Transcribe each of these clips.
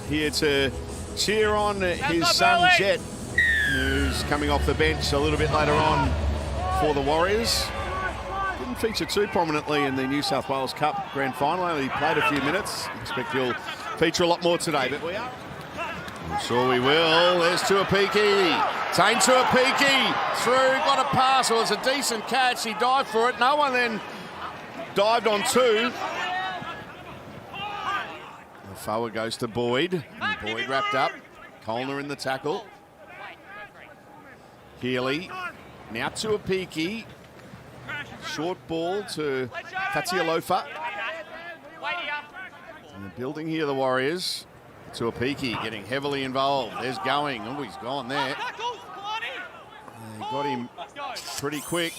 here to cheer on his son Jet, who's coming off the bench a little bit later on for the Warriors. Didn't feature too prominently in the New South Wales Cup Grand Final. Only played a few minutes. Expect he'll feature a lot more today, but we are. I'm sure we will. There's Tuapiki. Tane Tuapiki through, got a pass. It was a decent catch. He dived for it. No one then dived on two. The forward goes to Boyd. And Boyd wrapped up. Colner in the tackle. Healy. Now Tuapiki. Short ball to Tatialofa. And they're building here, the Warriors. Tuapiki getting heavily involved. There's going. Oh, he's gone there. They got him pretty quick.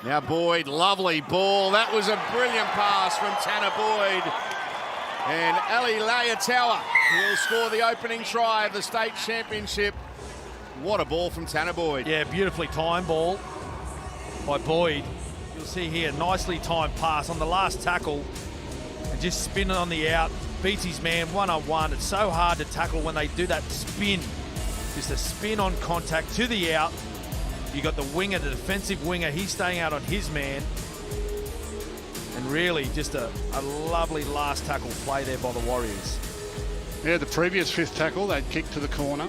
Now Boyd, lovely ball. That was a brilliant pass from Tanner Boyd. And Ali Layatawa will score the opening try of the state championship. What a ball from Tanner Boyd. Yeah, beautifully timed ball by Boyd. You'll see here, nicely timed pass on the last tackle. And just spinning on the out. Beats his man one-on-one. It's so hard to tackle when they do that spin. Just a spin on contact to the out. You got the winger, the defensive winger. He's staying out on his man. And really just a lovely last tackle play there by the Warriors. Yeah, the previous fifth tackle, they'd kick to the corner.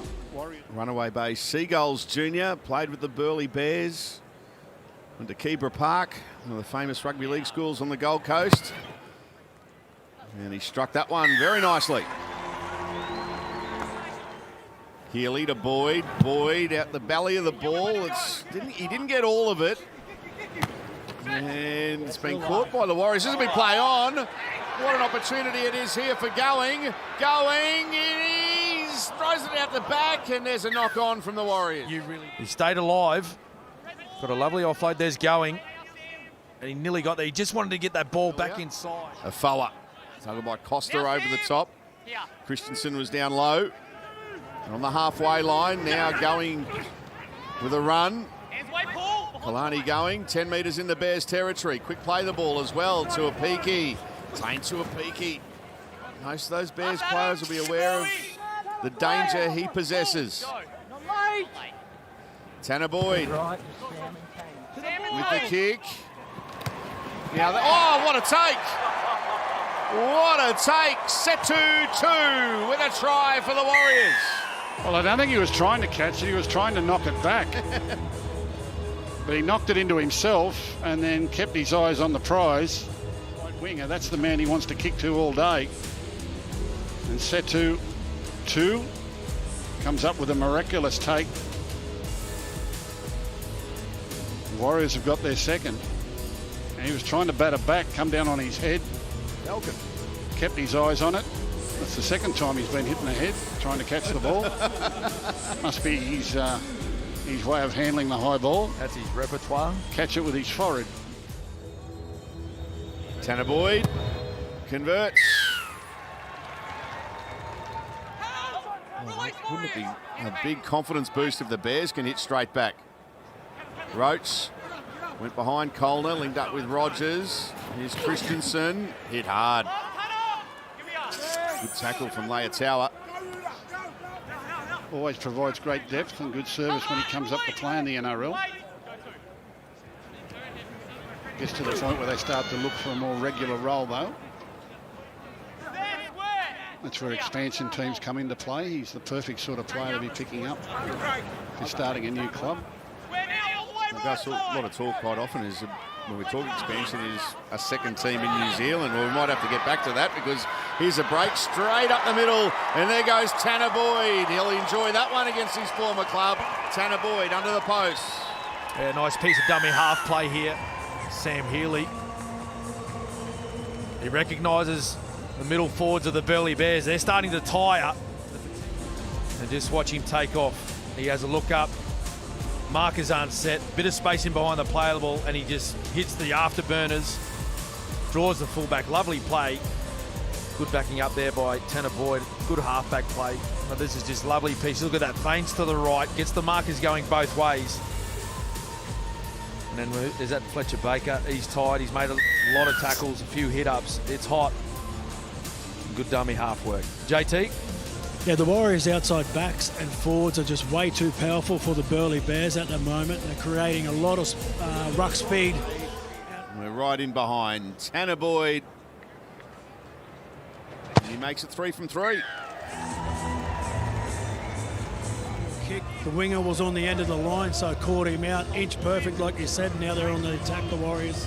Runaway base Seagulls Junior, played with the Burleigh Bears. Went to Keebra Park, one of the famous rugby league schools on the Gold Coast. And he struck that one very nicely. Healy to Boyd. Boyd out the belly of the ball. He didn't get all of it. And it's been caught by the Warriors. This will be play on. What an opportunity it is here for Going. Going, he throws it out the back, and there's a knock on from the Warriors. He stayed alive. Got a lovely offload. There's Going. And he nearly got there. He just wanted to get that ball back inside. A foul. Tackled by Costa over the top. Christensen was down low. And on the halfway line, now Going with a run. Kalani Going, 10 metres in the Bears territory. Quick play the ball as well to Tuapiki. Tane Tuapiki. Most of those Bears players will be aware of the danger he possesses. Tanner Boyd with the kick. Now, oh, what a take! What a take. Set to 2 with a try for the Warriors. Well, I don't think he was trying to catch it. He was trying to knock it back. But he knocked it into himself and then kept his eyes on the prize. Right winger, that's the man he wants to kick to all day. And set to 2. Comes up with a miraculous take. The Warriors have got their second. And he was trying to bat it back, come down on his head. Elgin kept his eyes on it. That's the second time he's been hit in the head trying to catch the ball. Must be his way of handling the high ball. That's his repertoire. Catch it with his forehead. Tanner Boyd converts. Oh, wouldn't it be a big confidence boost if the Bears can hit straight back? Roach went behind Colner, linked up with Rogers. Here's Christensen, hit hard. Good tackle from Layatawa. Always provides great depth and good service when he comes up to play in the NRL. Gets to the point where they start to look for a more regular role, though. That's where expansion teams come into play. He's the perfect sort of player to be picking up if you're starting a new club. Gus, a lot of talk quite often is when we talk expansion is a second team in New Zealand. Well, we might have to get back to that because here's a break straight up the middle, and there goes Tanner Boyd. He'll enjoy that one against his former club. Tanner Boyd under the post. Yeah, nice piece of dummy half play here. Sam Healy. He recognises the middle forwards of the Burleigh Bears. They're starting to tire. And just watch him take off. He has a look up. Markers aren't set. Bit of space in behind the player ball, and he just hits the afterburners. Draws the fullback. Lovely play. Good backing up there by Tanner Boyd. Good halfback play. But this is just lovely piece. Look at that. Feints to the right. Gets the markers going both ways. And then there's that Fletcher Baker. He's tired. He's made a lot of tackles, a few hit-ups. It's hot. Good dummy half work. JT? Yeah, the Warriors' outside backs and forwards are just way too powerful for the Burleigh Bears at the moment. They're creating a lot of ruck speed. We're right in behind. Tanner Boyd. He makes it 3 from 3. Kick. The winger was on the end of the line, so caught him out. Inch perfect, like you said. Now they're on the attack, the Warriors.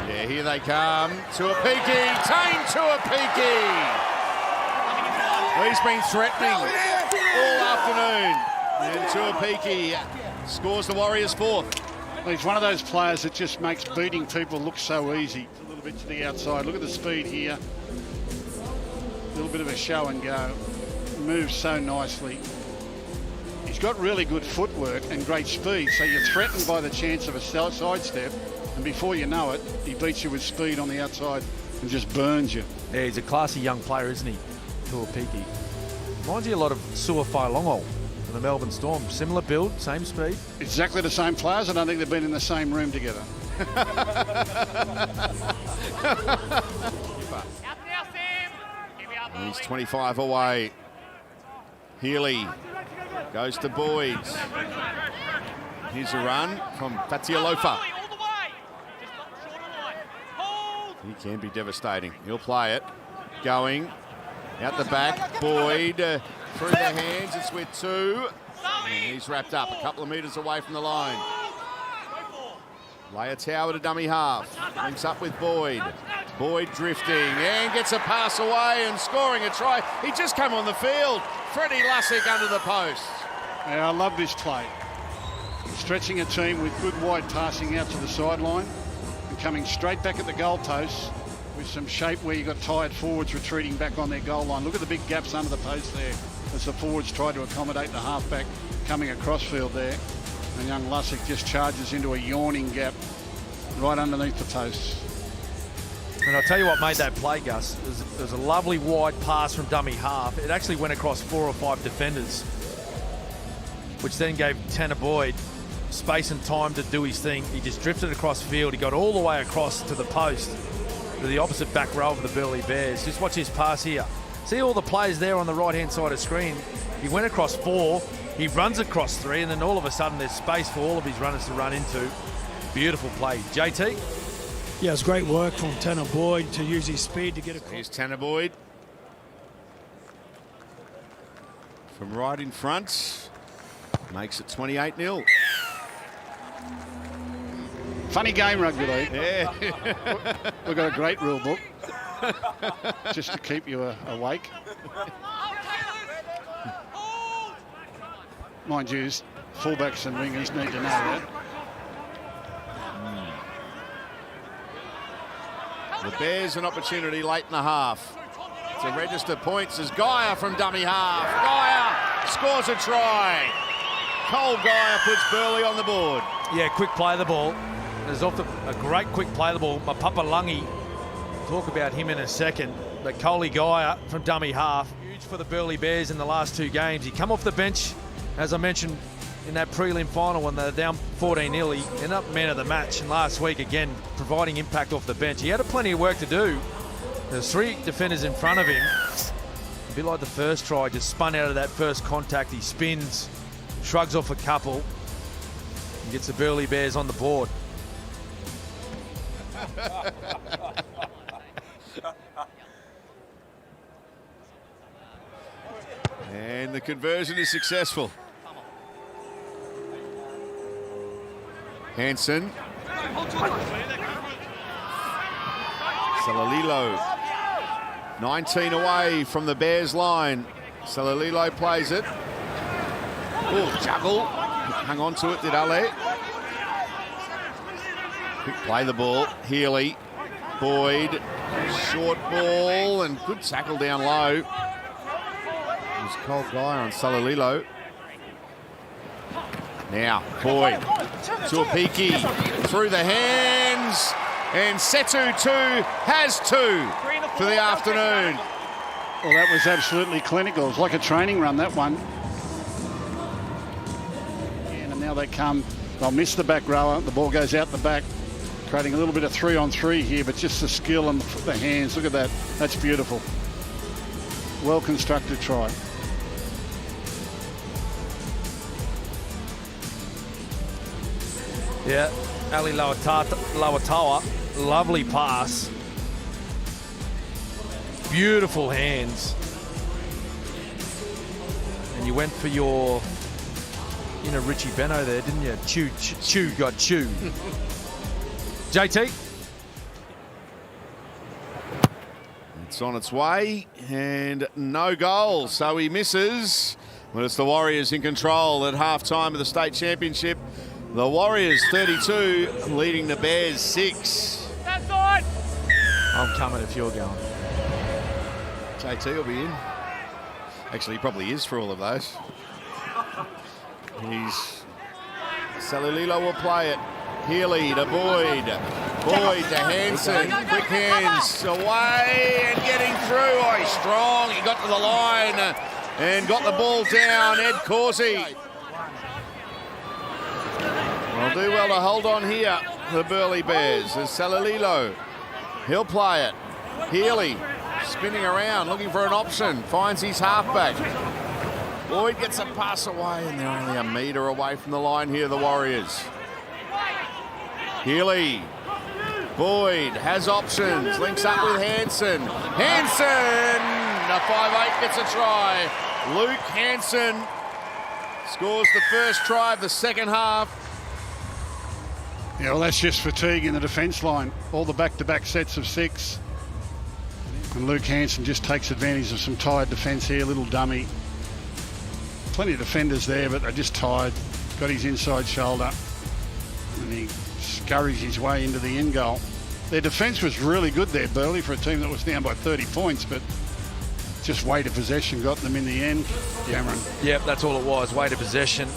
Yeah, here they come. Tuapiki. Tane Tuapiki. He's been threatening all afternoon. And Tuapiki scores the Warriors 4th. Well, he's one of those players that just makes beating people look so easy. A little bit to the outside. Look at the speed here. A little bit of a show and go. Moves so nicely. He's got really good footwork and great speed, so you're threatened by the chance of a sidestep, and before you know it, he beats you with speed on the outside and just burns you. Yeah, he's a classy young player, isn't he? Tuapiki. Reminds you a lot of Suafai Longo from the Melbourne Storm. Similar build, same speed. Exactly the same players. I don't think they've been in the same room together. He's 25 away. Healy goes to Boyd. Here's a run from Fatialofa. He can be devastating. He'll play it. Going out the back. Boyd through the hands. It's with 2. And he's wrapped up a couple of metres away from the line. Leia Tower to dummy half. Links up with Boyd. Boyd drifting and gets a pass away and scoring a try. He just came on the field. Freddie Lussick under the post. Yeah, I love this play. Stretching a team with good wide passing out to the sideline and coming straight back at the goalposts with some shape where you've got tired forwards retreating back on their goal line. Look at the big gaps under the post there as the forwards try to accommodate the halfback coming across field there. And young Lussick just charges into a yawning gap right underneath the posts. And I'll tell you what made that play, Gus. It was a lovely wide pass from dummy half. It actually went across 4 or 5 defenders, which then gave Tanner Boyd space and time to do his thing. He just drifted across field. He got all the way across to the post, to the opposite back row of the Burleigh Bears. Just watch his pass here. See all the players there on the right-hand side of the screen. He went across 4, he runs across 3, and then all of a sudden there's space for all of his runners to run into. Beautiful play. JT? Yeah, it's great work from Tanner Boyd to use his speed to get across. Here's Tanner Boyd. From right in front. Makes it 28-0. Funny game, Rugby League. Yeah. We've got a great rule book just to keep you awake. Mind you, fullbacks and wingers need to know that. The Bears an opportunity late in the half to register points as Geyer from dummy half. Geyer scores a try. Cole Geyer puts Burleigh on the board. Yeah, quick play of the ball. There's off a great quick play of the ball. Mapapa Lungi, talk about him in a second. But Coley Geyer from dummy half. Huge for the Burleigh Bears in the last 2 games. He come off the bench, as I mentioned, in that prelim final when they're down 14-0. He ended up man of the match. And last week, again, providing impact off the bench. He had plenty of work to do. There's 3 defenders in front of him. A bit like the first try, just spun out of that first contact. He spins, shrugs off a couple, and gets the Burleigh Bears on the board. And the conversion is successful. Hansen. Salalilo. 19 away from the Bears line. Salalilo plays it. Oh, juggle. Hung on to it, did Ale. Quick play the ball. Healy. Boyd. Short ball and good tackle down low. There's Cole Geyer on Salalilo. Now, Boyd. Tuapiki through the hands. And Setu 2 has 2 for the afternoon. Well, that was absolutely clinical. It was like a training run, that one. And now they come. They'll miss the back rower. The ball goes out the back. Creating a little bit of 3-on-3 here, but just the skill and the hands. Look at that. That's beautiful. Well constructed try. Yeah, Ali Lawatawa, lovely pass. Beautiful hands. And you went for your inner Richie Beno there, didn't you? Chew, got chewed. JT. It's on its way and no goal, so he misses. But it's the Warriors in control at half-time of the state championship. The Warriors 32, leading the Bears 6. I'm coming if you're going. JT will be in. Actually, he probably is for all of those. Salililo will play it. Healy to Boyd. Boyd to Hanson. Quick hands away and getting through. Oh, he's strong. He got to the line and got the ball down. Ed Causey. Well, do well to hold on here, the Burleigh Bears. There's Salililo. He'll play it. Healy spinning around, looking for an option. Finds his halfback. Boyd gets a pass away, and they're only a metre away from the line here, the Warriors. Healy. Boyd has options. Links up with Hanson. Hanson! The 5'8" gets a try. Luke Hanson scores the first try of the second half. Yeah, well, that's just fatigue in the defence line. All the back-to-back sets of 6. And Luke Hanson just takes advantage of some tired defence here, little dummy. Plenty of defenders there, but they're just tired. Got his inside shoulder. And he scurries his way into the end goal. Their defence was really good there, Burleigh, for a team that was down by 30 points, but just weight of possession got them in the end, Cameron. Yep, that's all it was, weight of possession.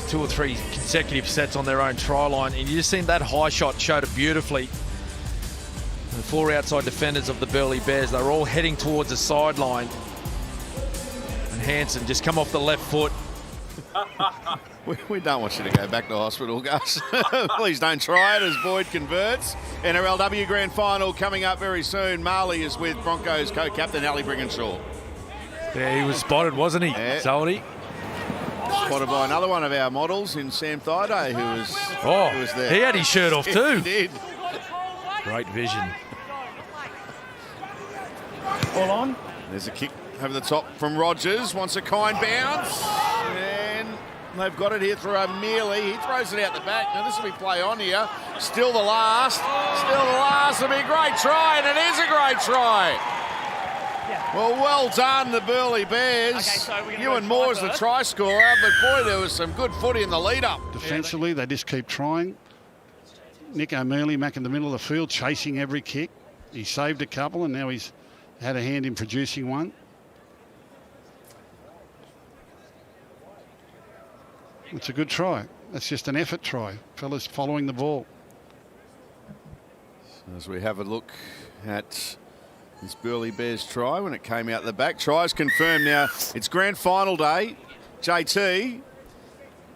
2 or 3 consecutive sets on their own try line, and you just seen that high shot showed it beautifully. The 4 outside defenders of the Burleigh Bears, they were all heading towards the sideline. And Hanson just come off the left foot. We don't want you to go back to hospital, Gus. Please don't try it as Boyd converts. NRLW Grand Final coming up very soon. Marley is with Broncos co-captain Ali Brigginshaw. Yeah, he was spotted, wasn't he, Yeah. Salty? Spotted by another one of our models in Sam Thaiday, who was there. He had his shirt off too. He did. Great vision. All on. There's a kick over the top from Rogers. Wants a kind bounce. And they've got it here through O'Mealy. He throws it out the back. Now this will be play on here. Still the last. Still the last. It'll be a great try, and it is a great try. Well done, the Burleigh Bears. Okay, so we're gonna Ewan go Moore's the try scorer, but boy, there was some good footy in the lead-up. Defensively, they just keep trying. Nick O'Mealy back in the middle of the field, chasing every kick. He saved a couple, and now he's had a hand in producing one. It's a good try. That's just an effort try. Fellas following the ball. As we have a look at this Burleigh Bears try when it came out the back. Tries confirmed now. It's grand final day. JT,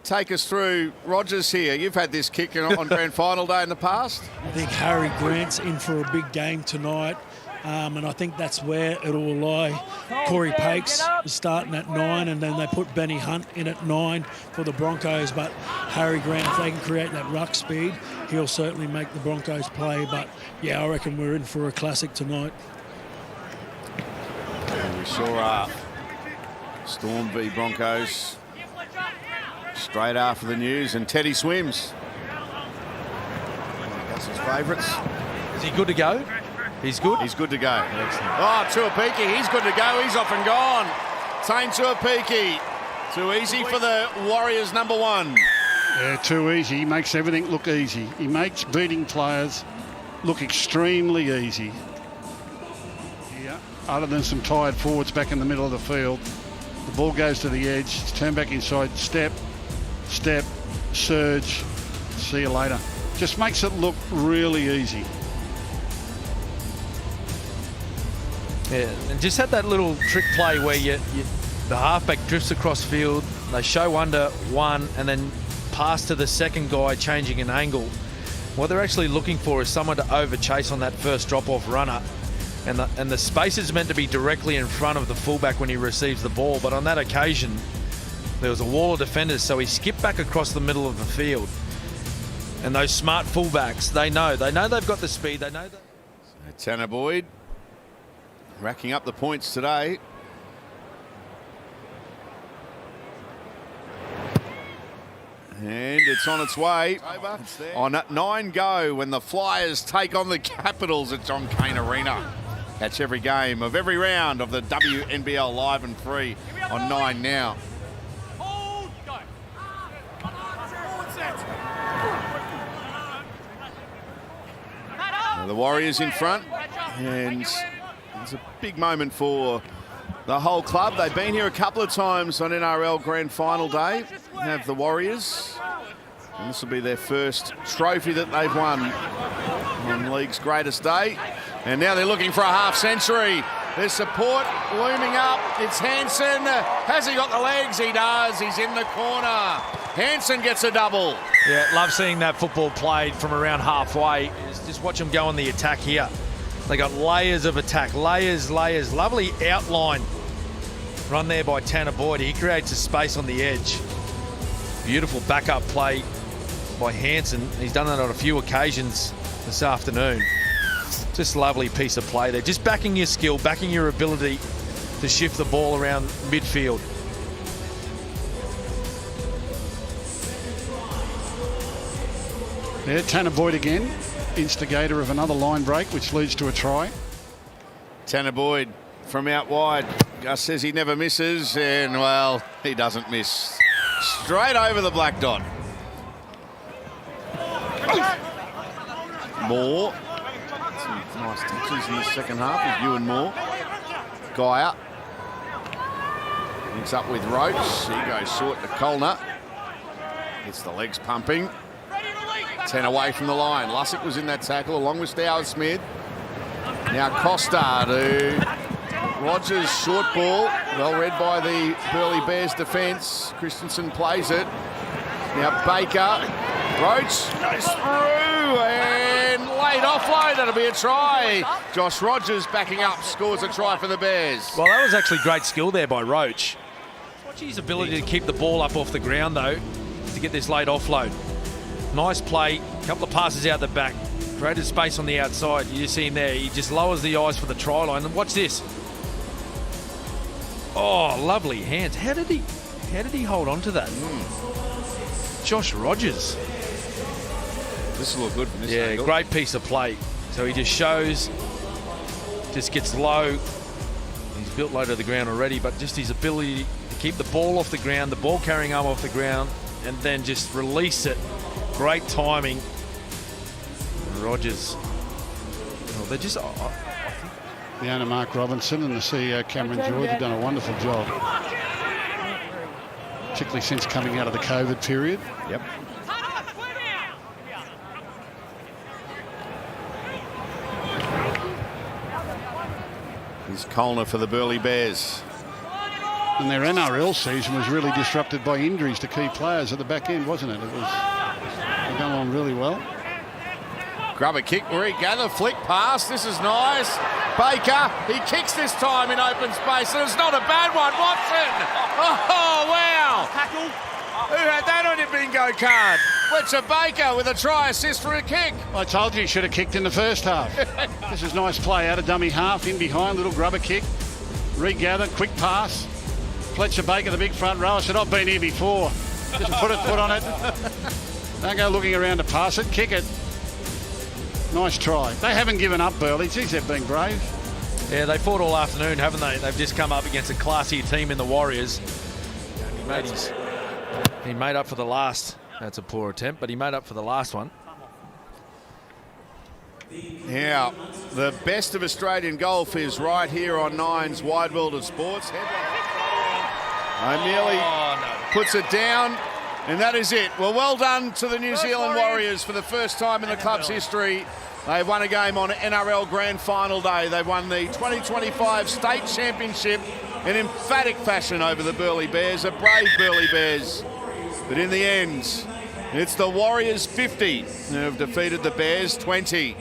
take us through Rogers here. You've had this kick on grand final day in the past. I think Harry Grant's in for a big game tonight. And I think that's where it'll lie. Corey Pakes is starting at 9, and then they put Benny Hunt in at 9 for the Broncos. But Harry Grant, if they can create that ruck speed, he'll certainly make the Broncos play. But yeah, I reckon we're in for a classic tonight. And we saw Storm v Broncos straight after the news, and Teddy swims. That's his favourites. Is he good to go? He's good? He's good to go. Oh, Tuapiki, he's good to go. He's off and gone. Tane Tuapiki. Too easy for the Warriors #1. Yeah, too easy. He makes everything look easy. He makes beating players look extremely easy. Yeah, other than some tired forwards back in the middle of the field. The ball goes to the edge. It's turned back inside. Step, surge. See you later. Just makes it look really easy. Yeah, and just had that little trick play where the halfback drifts across field, they show under one, and then pass to the second guy changing an angle. What they're actually looking for is someone to over-chase on that first drop-off runner. And the space is meant to be directly in front of the fullback when he receives the ball. But on that occasion, there was a wall of defenders, so he skipped back across the middle of the field. And those smart fullbacks, they know they've got the speed. They know that. Tanner Boyd racking up the points today. And it's on its way. On at 9 go when the Flyers take on the Capitals at John Cain Arena. Catch every game of every round of the WNBL live and free on 9 now. The Warriors in front, and it's a big moment for the whole club. They've been here a couple of times on NRL Grand Final Day. Have the Warriors, and this will be their first trophy that they've won on League's greatest day. And now they're looking for a half century. There's support looming up. It's Hansen. Has he got the legs? He does. He's in the corner. Hansen gets a double. Yeah, love seeing that football played from around halfway. Just watch them go on the attack here. They got layers of attack, layers. Lovely outline run there by Tanner Boyd. He creates a space on the edge. Beautiful backup play by Hansen. He's done that on a few occasions this afternoon. Just lovely piece of play there. Just backing your skill, backing your ability to shift the ball around midfield. There, Tanner Boyd again, instigator of another line break, which leads to a try. Tanner Boyd from out wide. Gus says he never misses, and, well, he doesn't miss. Straight over the black dot. Moore. Some nice touches in the second half with Ewan Moore. Guy up. Links up with Roach. He goes short to Colner. Gets the legs pumping. 10 away from the line. Lussick was in that tackle along with Stowers Smith. Now Costa to Rogers, short ball. Well read by the Burleigh Bears defence. Christensen plays it. Now Baker. Roach goes through and late offload. That'll be a try. Josh Rogers backing up, scores a try for the Bears. Well, that was actually great skill there by Roach. Watch his ability to keep the ball up off the ground, though, to get this late offload. Nice play, a couple of passes out the back, created space on the outside. You just see him there, he just lowers the eyes for the try line. And watch this. Oh, lovely hands. How did he hold on to that? Josh Rogers. This will look good from this Yeah, angle. great piece of play. So he just shows, just gets low. He's built low to the ground already, but just his ability to keep the ball off the ground, the ball carrying arm off the ground, and then just release it. Great timing. Rogers. Oh, they're just... The owner, Mark Robinson, and the CEO, Cameron George, have done a wonderful job. Particularly since coming out of the COVID period. Yep. Here's Colner for the Burleigh Bears. And their NRL season was really disrupted by injuries to key players at the back end, wasn't it? It was going on really well. Grab a kick, regather, flick pass. This is nice. Baker, he kicks this time in open space, and it's not a bad one. Watson! Oh, wow! Tackle. Who had that on your bingo card? Fletcher Baker with a try assist for a kick. I told you he should have kicked in the first half. This is nice play out of dummy half, in behind, little grubber kick. Regather, quick pass. Fletcher Baker, the big front row. I said, I've been here before. Just put on it. Don't go looking around to pass it, kick it. Nice try. They haven't given up, Burleigh. Geez, they've been brave. Yeah, they fought all afternoon, haven't they? They've just come up against a classier team in the Warriors. He made up for the last. That's a poor attempt, but he made up for the last one. Now, the best of Australian golf is right here on Nine's Wide World of Sports. O'Neilly puts it down, and that is it. Well done to the New Zealand Warriors for the first time in the club's history. They've won a game on NRL Grand Final Day. They won the 2025 State Championship in emphatic fashion over the Burleigh Bears, a brave Burleigh Bears. But in the end, It's the Warriors 50 who have defeated the Bears 20.